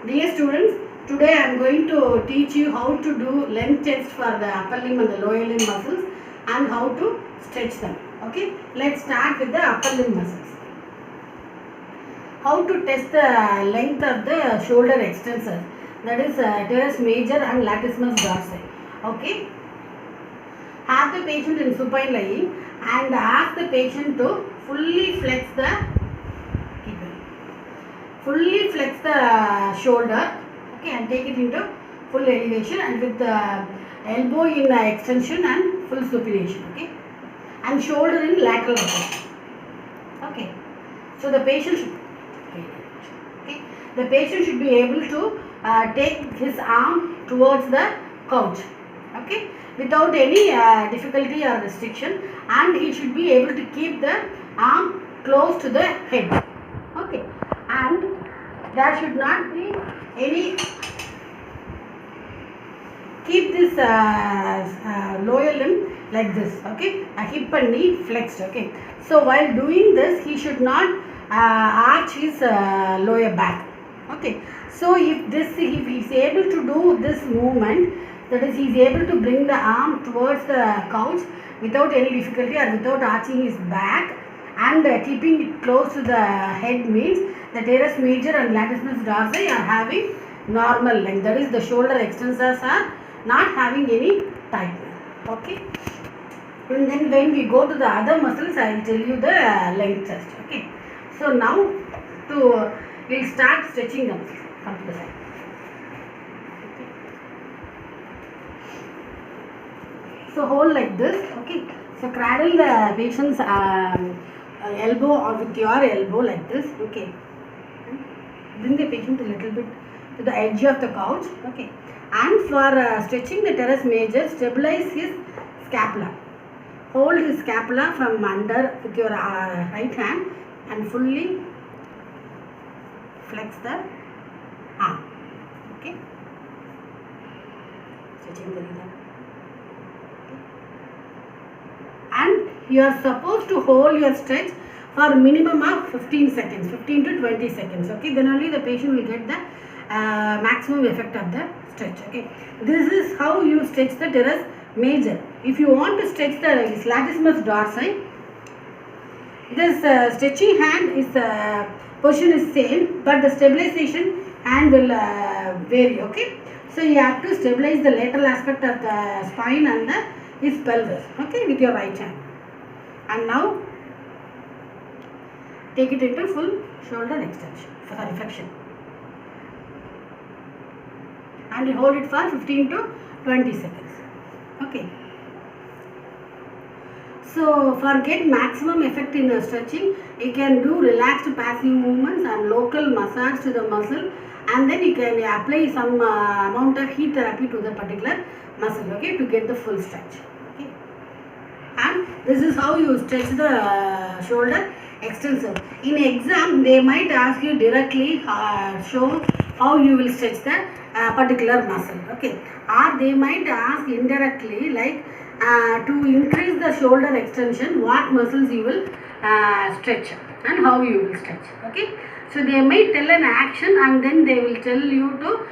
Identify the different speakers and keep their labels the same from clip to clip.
Speaker 1: Dear students, today I am going to teach you how to do length test for the upper limb and the lower limb muscles and how to stretch them. Okay, let's start with the upper limb muscles. How to test the length of the shoulder extensors, that is teres major and latissimus dorsi. Okay, have the patient in supine lying and ask the patient to fully flex the shoulder, okay, and take it into full elevation and with the elbow in extension and full supination, okay, and shoulder in lateral rotation. Okay, so the patient should be able to take his arm towards the couch, okay, without any difficulty or restriction, and he should be able to keep the arm close to the head, okay, and there should not be any, keep this lower limb like this, okay, a hip and knee flexed, okay. So while doing this, he should not arch his lower back, okay. So if he is able to do this movement, that is, he is able to bring the arm towards the couch without any difficulty or without arching his back and keeping it close to the head, means the teres major and latissimus dorsi are having normal length, that is, the shoulder extensors are not having any tightness, okay. And then when we go to the other muscles, I will tell you the length test, okay. So now we will start stretching the muscles. Come to the side. Okay. So hold like this, okay. So cradle the patient's elbow or with your elbow like this, okay. Bring the patient a little bit to the edge of the couch, okay. And for stretching the teres major, stabilize his scapula. Hold his scapula from under with your right hand and fully flex the arm, okay. Stretching the rhythm. And you are supposed to hold your stretch for minimum of 15 seconds, 15 to 20 seconds, okay. Then only the patient will get the maximum effect of the stretch, okay. This is how you stretch the teres major. If you want to stretch the latissimus dorsi, this stretching hand is position is same, but the stabilization hand will vary, okay. So you have to stabilize the lateral aspect of the spine and his pelvis, okay, with your right hand. And now take it into full shoulder extension, flexion, and you hold it for 15 to 20 seconds, okay. So for get maximum effect in stretching, you can do relaxed passive movements and local massage to the muscle, and then you can apply some amount of heat therapy to the particular muscle, okay, to get the full stretch, okay. And this is how you stretch the shoulder extensor. In exam, they might ask you directly show how you will stretch the particular muscle, okay, or they might ask indirectly like to increase the shoulder extension, what muscles you will stretch and how you will stretch, okay. So they may tell an action and then they will tell you to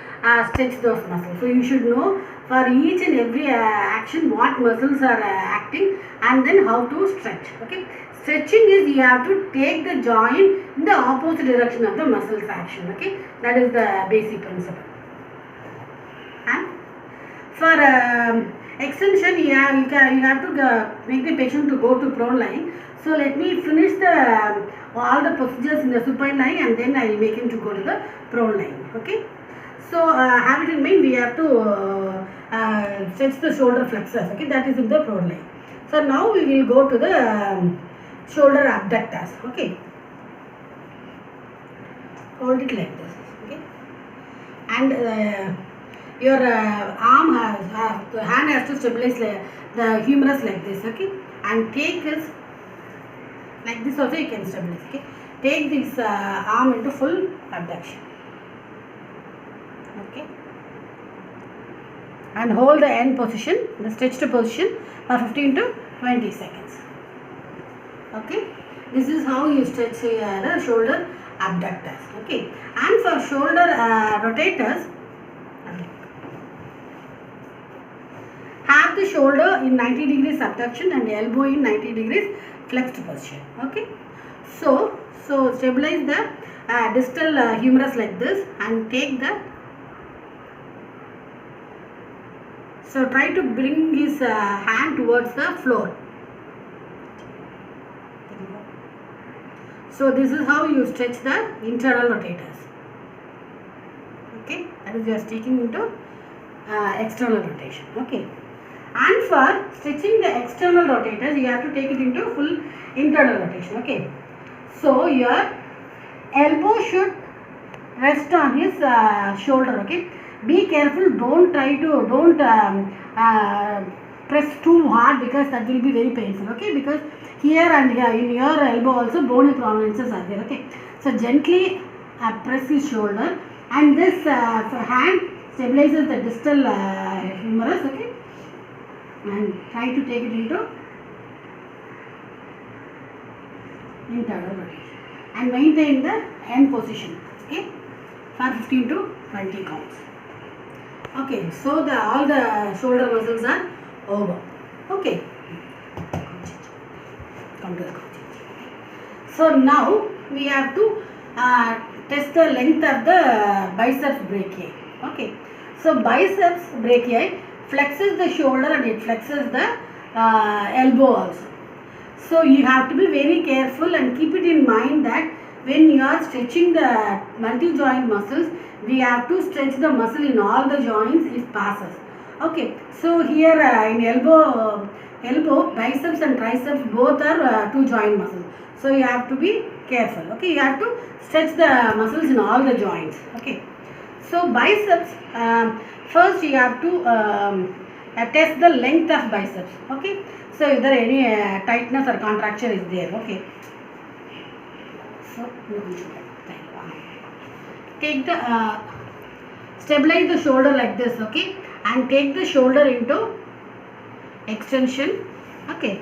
Speaker 1: stretch those muscles. So you should know for each and every action what muscles are acting and then how to stretch, okay. Stretching is you have to take the joint in the opposite direction of the muscles action, okay. That is the basic principle. And for extension, you have to make the patient to go to prone lying. So let me finish all the procedures in the supine lying and then I will make him to go to the prone lying, okay. So have it in mind, we have to stretch the shoulder flexors, okay, that is in the prone lying. So now we will go to the shoulder abductors, okay. Hold it like this, okay, and your arm the hand has to stabilize the humerus like this, okay, and take this like this also you can stabilize, okay. Take this arm into full abduction, okay, and hold the end position, the stretched position for 15 to 20 seconds, okay. This is how you stretch the shoulder abductors. Okay, and for shoulder rotators, have the shoulder in 90 degrees subduction and elbow in 90 degrees flexed position. Okay, so stabilize the distal humerus like this and take the, so try to bring his hand towards the floor. So this is how you stretch the internal rotators. Okay, that is you are taking into external rotation. Okay, and for stretching the external rotators, you have to take it into full internal rotation. Okay, so your elbow should rest on his shoulder. Okay, be careful, don't press too hard, because that will be very painful. Okay, because here and here in your elbow also bony prominences are there. Okay, so gently press his shoulder, and this hand stabilizes the distal humerus. Okay, and try to take it into internal rotation and maintain the end position. Okay, for 15 to 20 counts. Okay, so all the shoulder muscles are over. Okay, come to the concept. So now we have to test the length of the biceps brachii. Okay, so biceps brachii flexes the shoulder and it flexes the elbow also. So you have to be very careful and keep it in mind that when you are stretching the multi-joint muscles, we have to stretch the muscle in all the joints if passes. Okay, so here in elbow, biceps and triceps both are two joint muscles. So you have to be careful. Okay, you have to stretch the muscles in all the joints. Okay, so biceps, first you have to test the length of biceps. Okay, so if there any tightness or contraction is there. Okay, so take the stabilize the shoulder like this. Okay, and take the shoulder into extension. Okay,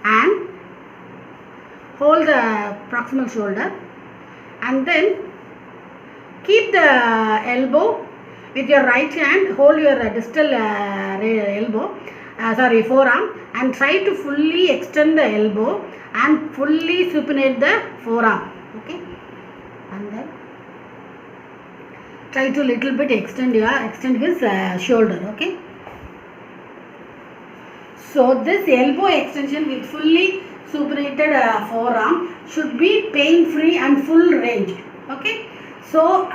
Speaker 1: and hold the proximal shoulder, and then keep the elbow with your right hand, hold your distal forearm, and try to fully extend the elbow and fully supinate the forearm. Okay, and then try to little bit extend his shoulder. Okay, so this elbow extension with fully supinated forearm should be pain free and full range. Okay, so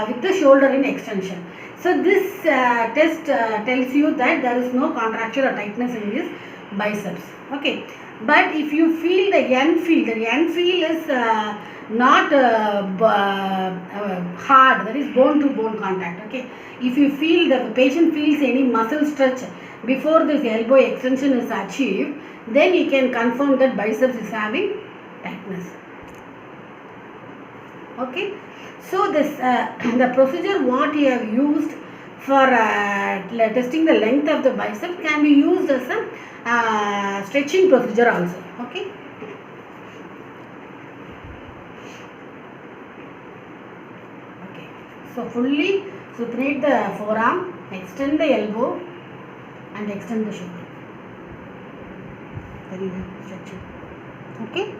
Speaker 1: with the shoulder in extension. So this test tells you that there is no contraction or tightness in his biceps. Okay, but if you feel the end feel is not hard, that is bone to bone contact. Okay, if you feel the patient feels any muscle stretch before this elbow extension is achieved, then you can confirm that biceps is having tightness. Okay, so this the procedure what you have used for testing the length of the bicep can be used as a stretching procedure also. Okay, so fully supinate the forearm, extend the elbow and extend the shoulder. Very good stretching. Okay,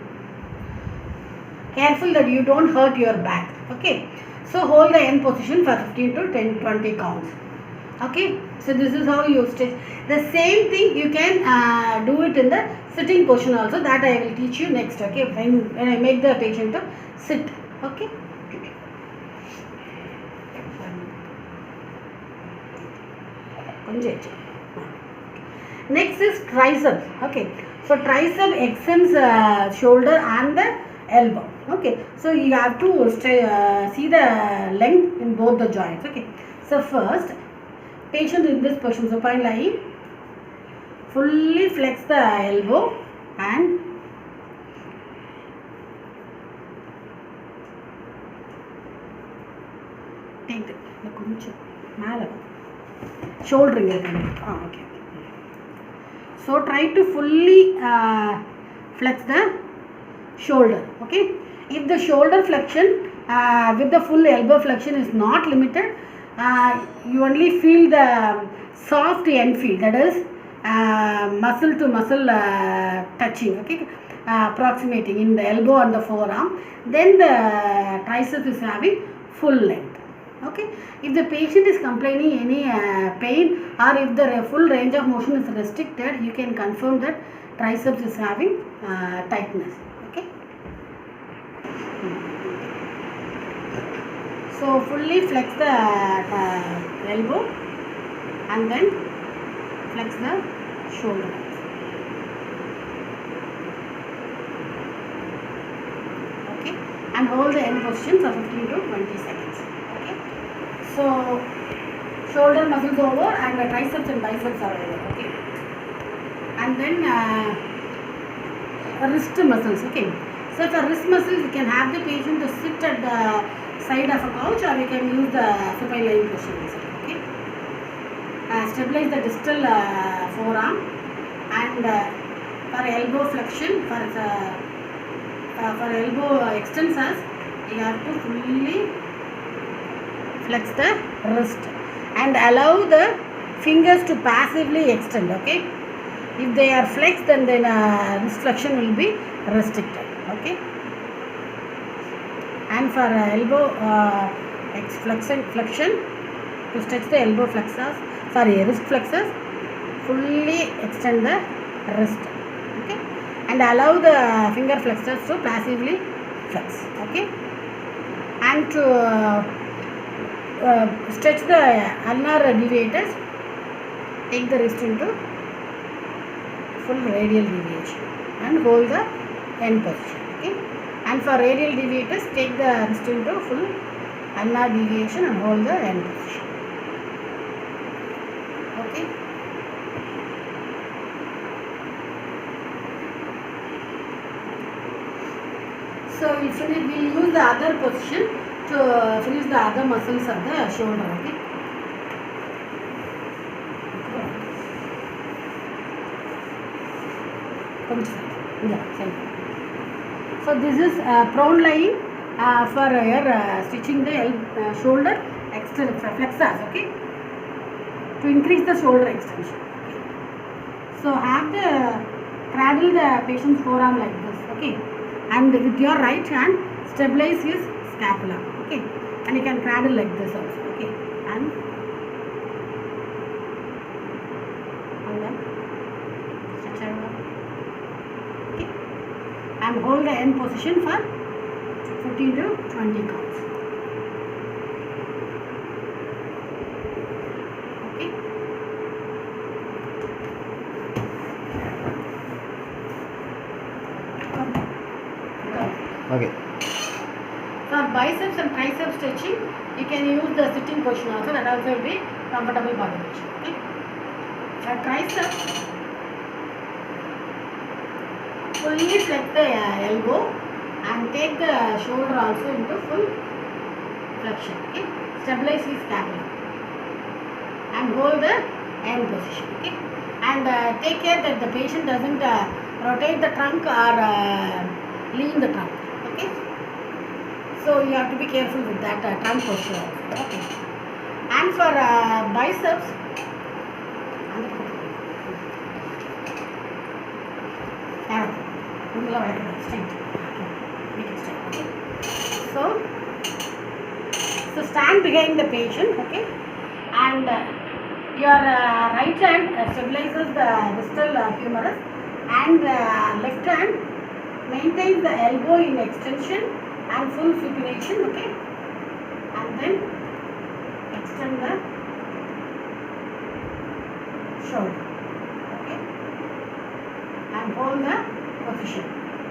Speaker 1: careful that you don't hurt your back. Okay, so hold the end position for 15 to 20 counts. Okay, so this is how you stretch. The same thing you can do it in the sitting position also, that I will teach you next. Okay, when I make the patient to sit. Okay, next is triceps. Okay, so tricep extends shoulder and the elbow. Okay, so you have to see the length in both the joints. Okay, so first patient in this position, supine lying, fully flex the elbow and take the shoulder. Okay, so try to fully flex the shoulder. Okay, If the shoulder flexion with the full elbow flexion is not limited, you only feel the soft end feel, that is muscle to muscle touching, okay, approximating in the elbow and the forearm. Then the triceps is having full length. Okay, if the patient is complaining any pain, or if the full range of motion is restricted, you can confirm that triceps is having tightness. Okay. So fully flex the elbow and then flex the shoulder. Okay, and hold the end position for 15 to 20 seconds. Okay, so shoulder muscles over and the triceps and biceps are over. Okay, and then wrist muscles. Okay, so for wrist muscles, you can have the patient to sit at the side of a couch, or you can use the supine lying position. Okay, stabilize the distal forearm, and for elbow flexion, for elbow extensors, you have to fully flex the wrist and allow the fingers to passively extend. Okay, if they are flexed, then wrist flexion will be restricted. Okay, and for elbow flexion, to stretch the elbow flexors, wrist flexors, fully extend the wrist. Okay, and allow the finger flexors to passively flex. Okay, and to stretch the ulnar deviators, take the wrist into full radial deviation and hold the end position. Okay, and for radial deviators, take the wrist into full ulnar deviation and hold the end position. Okay. So we'll use the other position to finish the other muscles of the shoulder. Okay. So this is prone lying for stitching the shoulder flexors. Okay, to increase the shoulder extension. Okay. So have the cradle the patient's forearm like this. Okay, and with your right hand stabilize his scapula. Okay, and you can cradle like this also. Okay, and then stretch over. Okay, and hold the end position for 15 to 20 counts. Okay.
Speaker 2: Okay.
Speaker 1: For biceps and triceps stretching, you can use the sitting position also. That also will be comfortable for the patient. Okay. For triceps, fully flex the elbow and take the shoulder also into full flexion. Okay. Stabilize his scapula and hold the end position. Okay. And take care that the patient doesn't rotate the trunk or lean the trunk. Okay. So you have to be careful with that trunk posture also. Okay. And for biceps, so stand behind the patient. Okay, and your right hand stabilizes the distal humerus, and left hand maintains the elbow in extension and full supination. Okay, and then extend the shoulder. Okay, and hold the position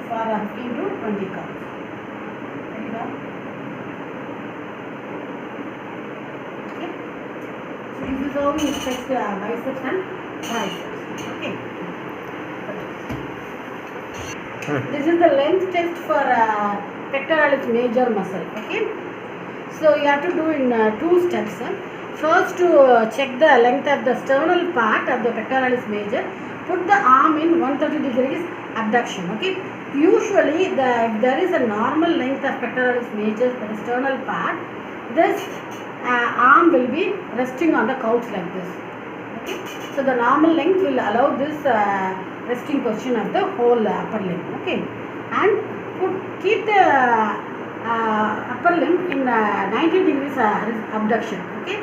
Speaker 1: for 15 to 20 counts. Ready now? Okay, so this is how we stretch the biceps and triceps. Okay. This is the length test for pectoralis major muscle. Okay, so you have to do in 2 steps. First, to check the length of the sternal part of the pectoralis major, put the arm in 130 degrees abduction. Okay, Usually, if there is a normal length of pectoralis major, the sternal part, this arm will be resting on the couch like this. Okay, so the normal length will allow this resting position of the whole upper limb. Okay, and keep the upper limb in 90 degrees abduction. Okay,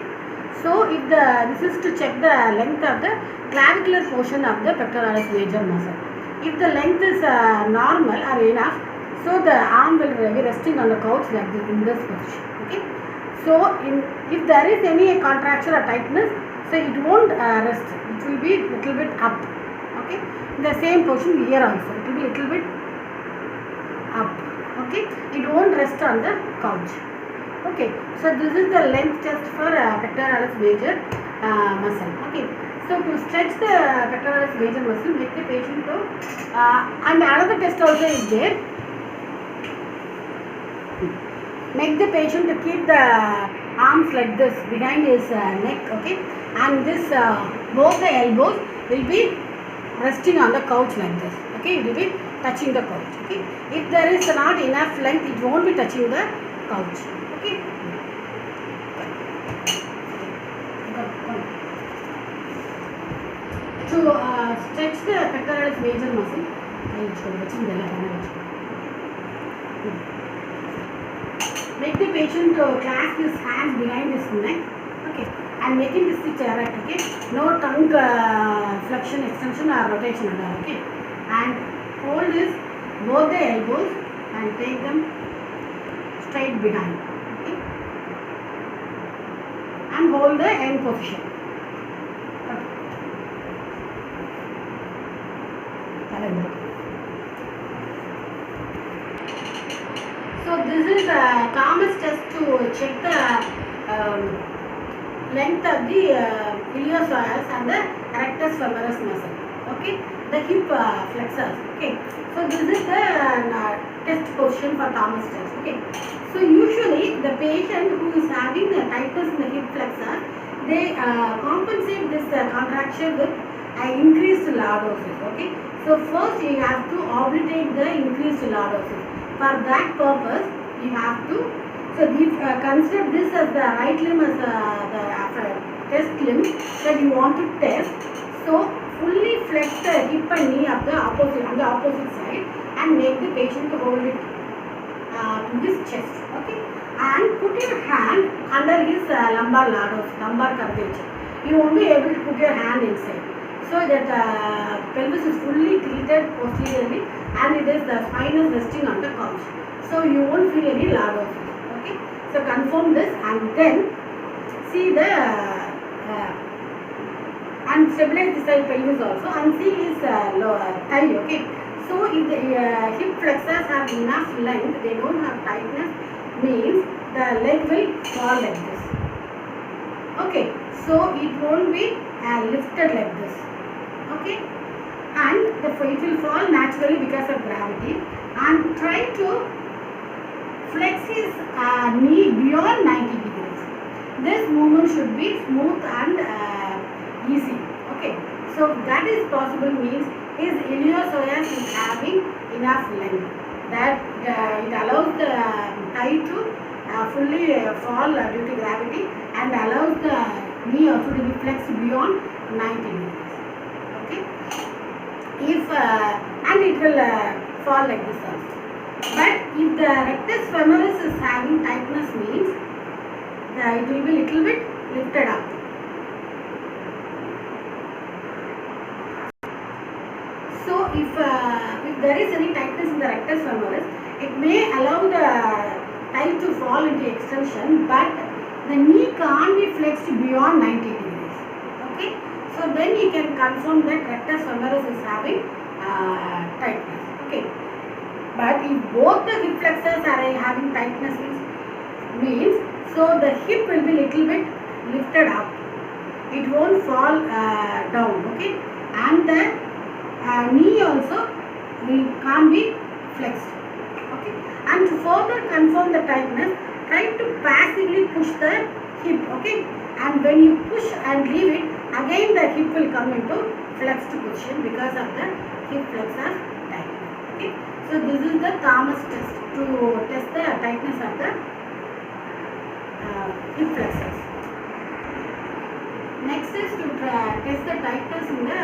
Speaker 1: so if this is to check the length of the clavicular portion of the pectoralis major muscle. If the length is normal or enough, so the arm will be resting on the couch like this in this position. Okay, so if there is any contraction or tightness, so it won't rest. It will be little bit up. Okay, in the same position here also, it will be little bit up. Okay, it won't rest on the couch. Okay, so this is the length test for pectoralis major muscle. Okay, so to stretch the pectoralis major muscle, make the patient to and another test also is there. Make the patient to keep the arms like this behind his neck. Okay, and this both the elbows will be resting on the couch like this. Okay, it will be touching the couch. Okay, if there is not enough length, it won't be touching the couch. Okay. To stretch the pectoralis major muscle, make the patient to clasp his hands behind his neck. Okay, and making this sit erect. Okay, no tongue flexion, extension or rotation at all. Okay, and hold his both the elbows and take them straight behind. Okay, and hold the end position. Okay. So this is Thomas test to check the length of the iliopsoas and the rectus femoris muscle. Okay, the hip flexors. Okay, so this is the test position for Thomas test. Okay, so usually the patient who is having tightness in the hip flexor, they compensate this contraction with increased lordosis. Okay, so first you have to obliterate the increased lordosis. For that purpose, you have to, so if consider this as the right limb as the test limb that you want to test. So fully flex the hip and knee of the opposite on the opposite side and make the patient to hold it to his chest. Okay, and put your hand under his lumbar curvature. You won't be able to put your hand inside, so that pelvis is fully tilted posteriorly and it is the spine is resting on the couch, so you won't feel any lordosis. Okay, so confirm this and then see the and stabilize the side pelvis also and see his thigh. Okay, so if the hip flexors have enough length, they don't have tightness, means the leg will fall like this. Okay, so it won't be lifted like this. Okay, and it will fall naturally because of gravity, and try to flex his knee beyond 90 degrees. This movement should be smooth and easy. Okay, so that is possible means his iliopsoas is having enough length that it allows the thigh to fully fall due to gravity and allows the knee also to be flexed beyond 90 degrees. Okay, if and it will fall like this also. But if the rectus femoris is having tightness means it will be little bit lifted up. So if there is any tightness in the rectus femoris, it may allow the thigh to fall into extension, but the knee can't be flexed beyond 90 degrees. Okay, so then you can confirm that rectus femoris is having tightness. Okay, but if both the hip flexors are having tightness means so the hip will be little bit lifted up. It won't fall down. Okay, and the knee also can't be flexed. Okay, and to further confirm the tightness, try to passively push the hip. Okay, and when you push and leave it, again the hip will come into flexed position because of the hip flexor tightness. Okay, So this is the Thomas test to test the tightness of the hip flexors. Next is to test the tightness in the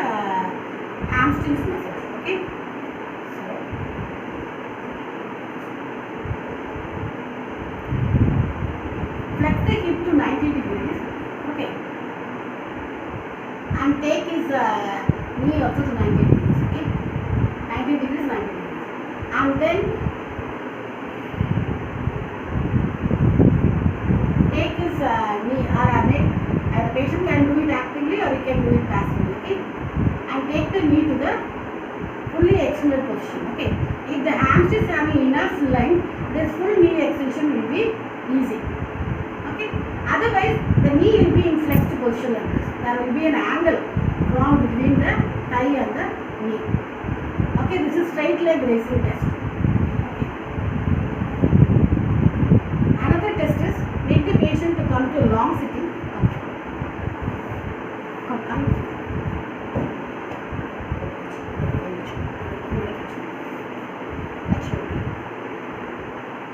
Speaker 1: hamstrings muscles. Okay. So flex the hip to 90 degrees. Okay. And take his knee also to 90 degrees. Okay. 90 degrees, 90 degrees. And then take his knee or the patient can do it actively or he can do it passively. Okay. And take the knee to the fully extended position. Okay. If the hamstring is having enough length, this full knee extension will be easy. Okay. Otherwise, the knee will be in flexed position like this. There will be an angle drawn between the thigh and the knee. Okay, this is straight leg raising test. Okay. Another test is make the patient to come to a long sitting. Okay. Come.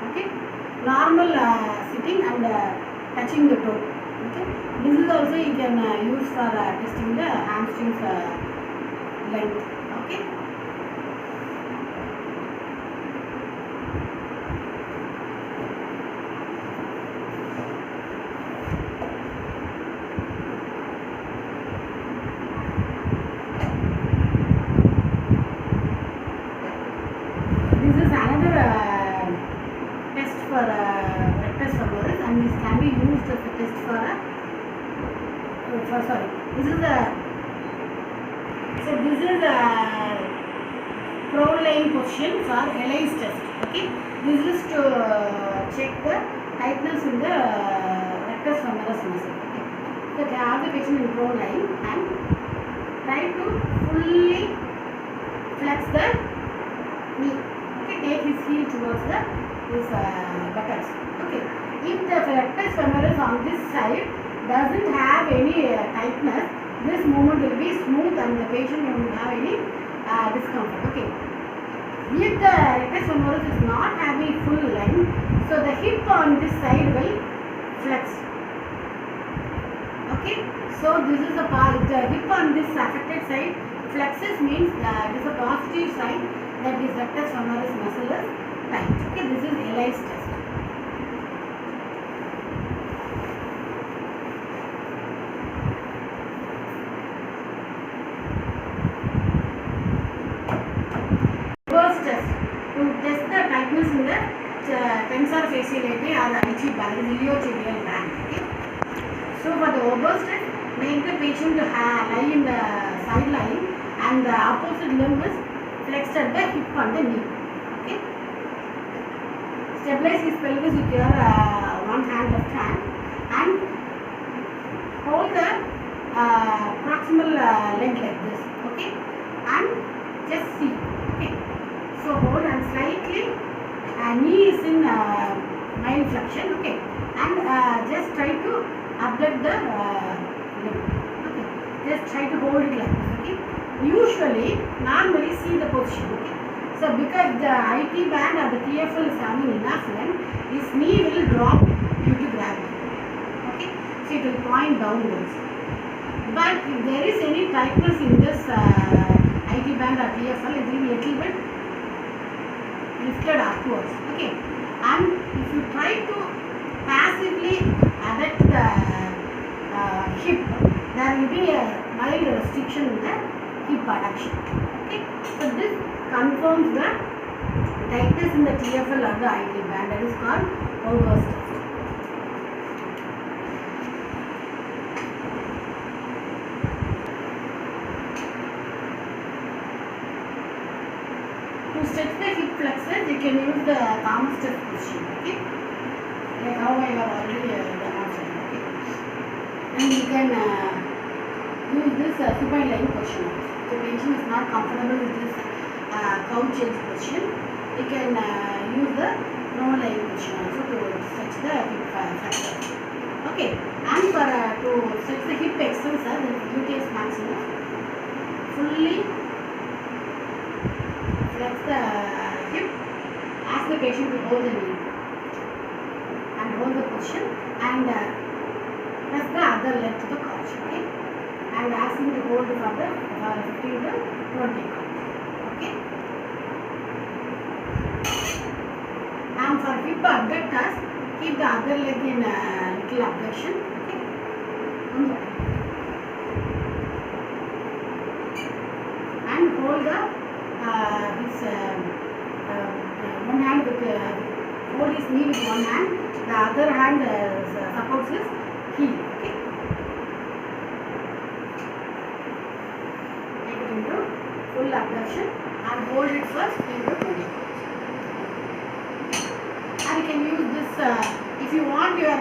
Speaker 1: Okay. Normal sitting and touching the toe. Okay. This is also you can use for testing the hamstrings length. Okay. This is another test for rectus femoris, and this can be used as a test for this is a pro-laying position for Ellis test. Okay, this is to check the tightness in the rectus femoris muscle. Okay, so they have the patient in pro-laying and try to fully flex the knee. Okay, take his heel towards his buttocks. Okay, if the rectus femoris on this side doesn't have any tightness, this movement will be smooth and the patient won't have any discomfort. Okay, if the rectus femoris is not having full length, so the hip on this side will flex. Okay, so this is the part. The hip on this affected side flexes means it is a positive sign that this rectus femoris muscle is tight. Okay, this is Ellis test. Reverse test to test the tightness in the tensor fasciolae or the itchy band, iliotibial band. Okay. So for the reverse test, make the patient to lie in the sideline and the opposite limb is flexed at the hip and the knee. Okay. Stabilize his pelvis with your one hand, left hand, and hold the proximal leg like this. Okay, and just see. Okay, so hold and slightly knee is in mild flexion. Okay, and just try to abduct the limb. Okay, just try to hold it like this. Okay, usually normally see the position. Okay, so because the IT band or the TFL is having enough length, his knee will drop due to gravity. Okay, so it will point downwards. But if there is any tightness in this IT band or TFL, it will be a little bit lifted upwards. Okay, and if you try to passively adduct the hip, there will be a mild restriction in the hip adduction. Okay, so this confirms the tightness in the TFL or the IT band. That is called Ober's test. To stretch the hip flexors, you can use the Thomas test position. Okay, like how I have already demonstrated. Okay, and you can use this supine lying position. If the patient is not comfortable with this couch change position, you can use the no lying position also to stretch the hip flexor. Okay, and for to stretch the hip extensor, the gluteus maximus, fully flex the hip. Ask the patient to hold the knee and hold the position and press the other leg to the couch. Okay, and ask him to hold for the 15 to 20 counts. Okay. And for hip abductors, keep the other leg in little abduction. Okay. And hold the his one hand with hold his knee with one hand. The other hand supports his heel. Okay. Take it into full abduction and hold it for 10 to 20 minutes. And you can use this if you want your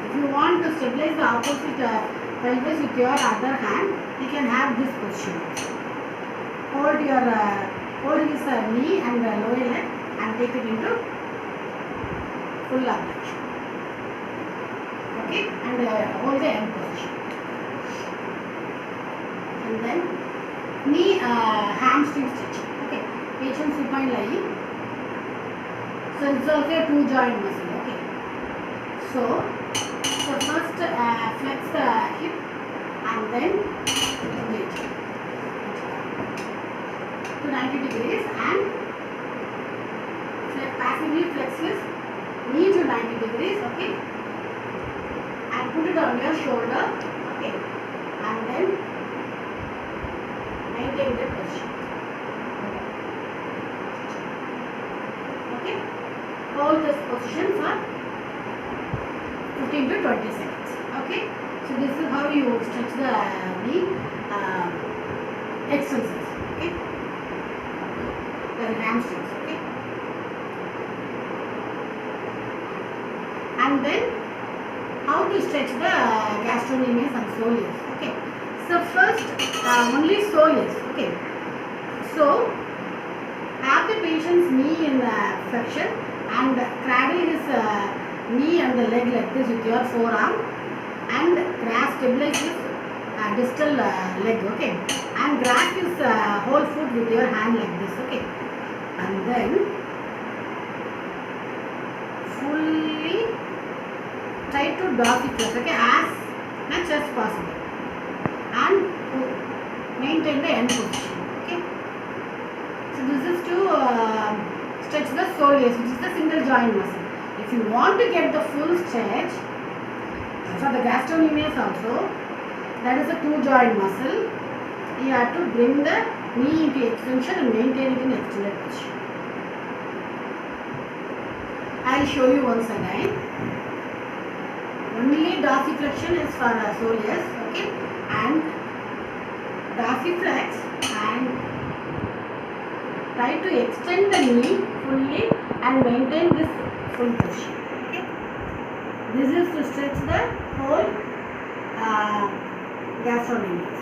Speaker 1: if you want to stabilize the opposite pelvis with your other hand, you can have this position. Hold your hold his knee and the lower leg and take it into full abduction. Okay, and hold the end position. And then knee hamstring stretching. Okay, patient supine lying. So it's also a two joint muscle. Okay, so first flex the hip and then engage to 90 degrees and passively flex his knee to 90 degrees. Okay, and put it on your shoulder. Okay, and then maintain the position. Okay, hold this position for 15 to 20 seconds. Okay, so this is how you stretch the knee extensions. Okay, the hamstrings. Okay, and then how to stretch the gastrocnemius and soleus. Okay, so first only soleus. Okay, so have the patient's knee in flexion and cradle his knee and the leg like this with your forearm and stabilize his distal leg. Okay, and grasp his whole foot with your hand like this. Okay, and then fully try to dorsiflex. Okay, as much as possible and maintain the end position. Okay, so this is to stretch the soleus, which is the single joint muscle. If you want to get the full stretch for the gastrocnemius also, that is a two joint muscle, you have to bring the knee into extension and maintain it in extended position. I will show you once again. Only dorsiflexion is for soleus. Okay, and dorsiflex and try to extend the knee fully and maintain this full position. Okay, this is to stretch the whole gastrocnemius.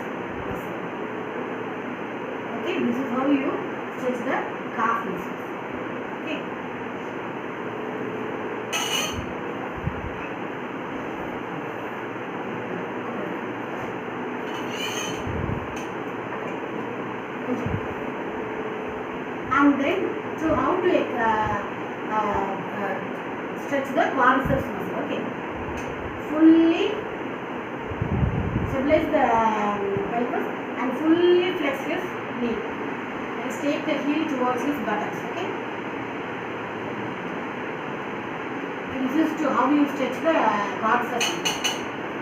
Speaker 1: Okay, this is how you stretch the calf muscles. Okay. And then, so how to stretch the quadriceps muscle. Okay, fully stabilize the pelvis and fully flex his knee. And take the heel towards his buttocks. Okay, and this is to how you stretch the quadriceps.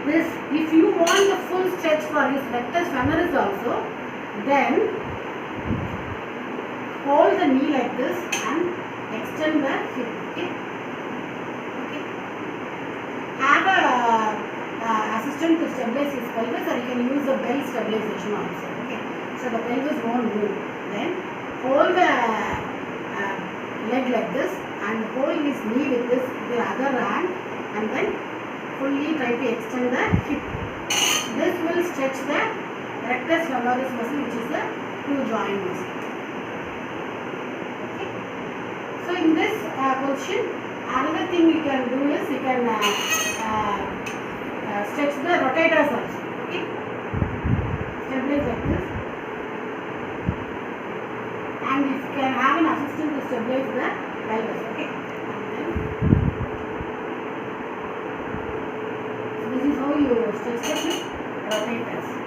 Speaker 1: This, if you want the full stretch for his rectus femoris also, then hold the knee like this and extend the hip. Okay, okay. Have a assistant to stabilize his pelvis, or you can use the belt stabilization also. Okay, so the pelvis won't move. Then hold the leg like this and hold his knee with this the other hand, and then fully try to extend the hip. This will stretch the rectus femoris muscle, which is the two joint muscle. Okay. So in this position, another thing you can do is you can stretch the rotators also. Okay. Stabilize like this. have an assistant to stabilize the pelvis. Okay. So this is how you stretch the hip rotators.